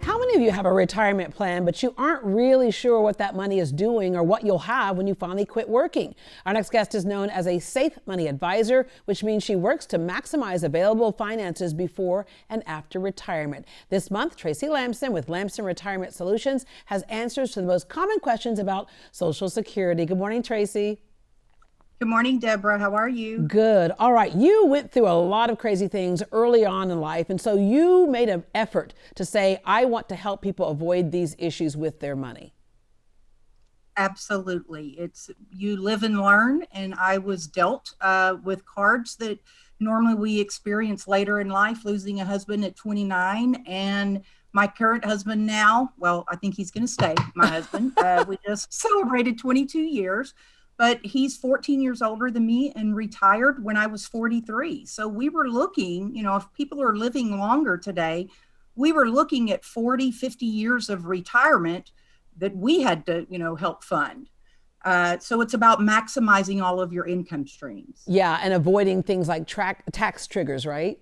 How many of you have a retirement plan, but you aren't really sure what that money is doing or what you'll have when you finally quit working? Our next guest is known as a safe money advisor, which means she works to maximize available finances before and after retirement. This month, Tracy Lamson with Lamson Retirement Solutions has answers to the most common questions about Social Security. Good morning, Tracy. Good morning, Deborah. How are you? Good. All right. You went through a lot of crazy things early on in life. And so you made an effort to say, I want to help people avoid these issues with their money. Absolutely. It's you live and learn. And I was dealt with cards that normally we experience later in life, losing a husband at 29. And my current husband now, well, I think he's going to stay my husband. We just celebrated 22 years. But he's 14 years older than me and retired when I was 43. So we were looking, if people are living longer today, we were looking at 40, 50 years of retirement that we had to, help fund. So it's about maximizing all of your income streams. Yeah, and avoiding things like tax triggers, right?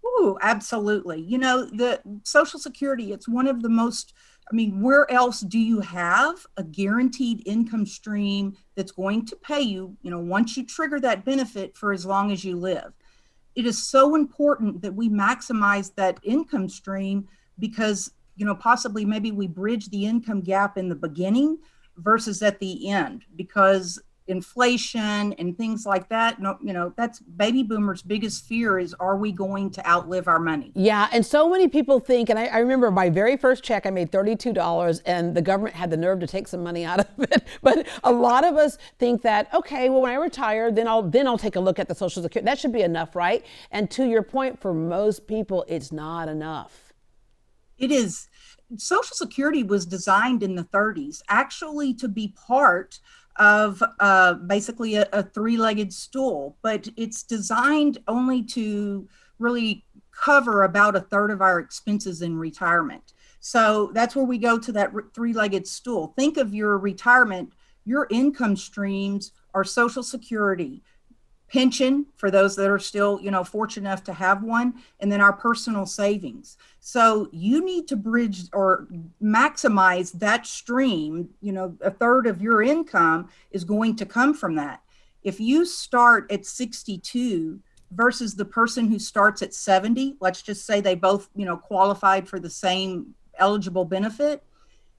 Ooh, absolutely. The Social Security, it's one of the most, where else do you have a guaranteed income stream that's going to pay you, once you trigger that benefit for as long as you live? It is so important that we maximize that income stream because, possibly maybe we bridge the income gap in the beginning versus at the end because inflation and things like that. That's baby boomers' biggest fear is, are we going to outlive our money? Yeah. And so many people think, and I remember my very first check, I made $32 and the government had the nerve to take some money out of it. But a lot of us think that, okay, well, when I retire, then I'll take a look at the Social Security. That should be enough, right? And to your point, for most people, it's not enough. It is. Social Security was designed in the 30s actually to be part of basically a three-legged stool, but it's designed only to really cover about a third of our expenses in retirement. So that's where we go to that three-legged stool. Think of your retirement, your income streams are Social Security, pension for those that are still, fortunate enough to have one, and then our personal savings. So you need to bridge or maximize that stream. A third of your income is going to come from that. If you start at 62 versus the person who starts at 70, let's just say they both, qualified for the same eligible benefit,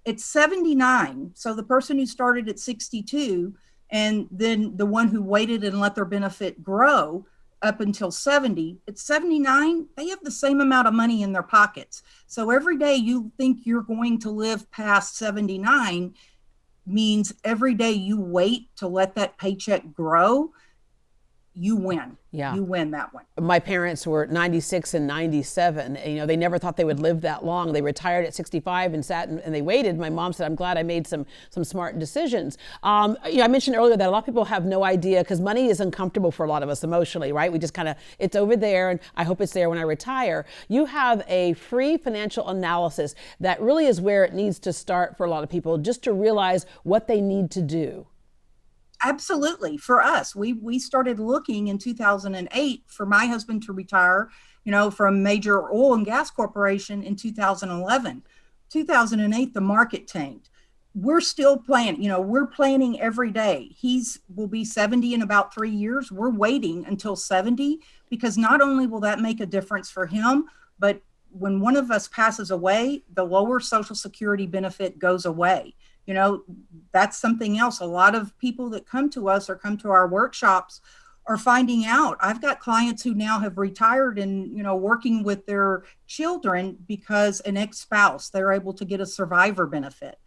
it's 79. So the person who started at 62 and then the one who waited and let their benefit grow up until 70, at 79, they have the same amount of money in their pockets. So every day you think you're going to live past 79 means every day you wait to let that paycheck grow, you win. Yeah. You win that one. My parents were 96 and 97. They never thought they would live that long. They retired at 65 and sat and they waited. My mom said, I'm glad I made some smart decisions. I mentioned earlier that a lot of people have no idea because money is uncomfortable for a lot of us emotionally, right? We just it's over there and I hope it's there when I retire. You have a free financial analysis that really is where it needs to start for a lot of people just to realize what they need to do. Absolutely. For us, we started looking in 2008 for my husband to retire, from major oil and gas corporation in 2011. 2008, the market tanked. We're still planning, we're planning every day. Will be 70 in about 3 years. We're waiting until 70 because not only will that make a difference for him, but when one of us passes away, the lower Social Security benefit goes away. That's something else. A lot of people that come to us or come to our workshops are finding out. I've got clients who now have retired and, working with their children because an ex-spouse, they're able to get a survivor benefit.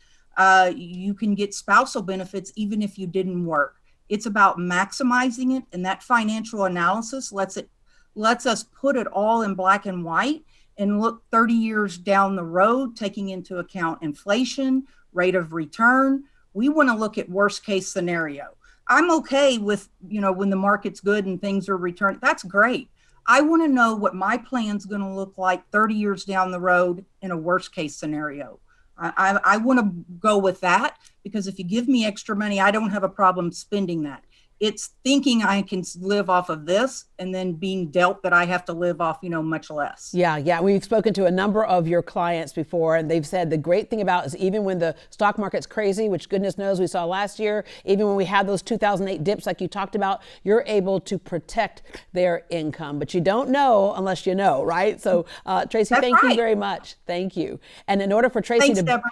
You can get spousal benefits even if you didn't work. It's about maximizing it. And that financial analysis lets us put it all in black and white and look 30 years down the road, taking into account inflation, rate of return. We want to look at worst case scenario. I'm okay with, when the market's good and things are returned. That's great. I want to know what my plan's going to look like 30 years down the road in a worst case scenario. I want to go with that because if you give me extra money, I don't have a problem spending that. it's thinking I can live off of this and then being dealt that I have to live off, much less. Yeah, yeah. We've spoken to a number of your clients before, and they've said the great thing about is even when the stock market's crazy, which goodness knows we saw last year, even when we had those 2008 dips like you talked about, you're able to protect their income. But you don't know unless you know, right? So, Tracy, That's thank you right. very much. Thank you. And in order for Tracy Thanks, Deborah.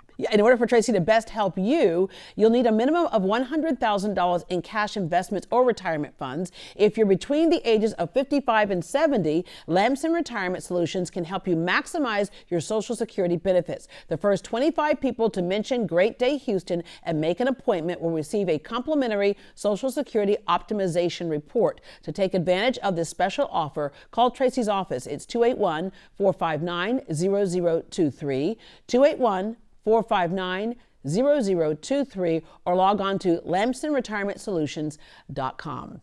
to best help you, you'll need a minimum of $100,000 in cash investments or retirement funds. If you're between the ages of 55 and 70, Lamson Retirement Solutions can help you maximize your Social Security benefits. The first 25 people to mention Great Day Houston and make an appointment will receive a complimentary Social Security optimization report. To take advantage of this special offer, call Tracy's office. It's 281-459-0023, 281-459-0023, or log on to LamsonRetirementSolutions.com.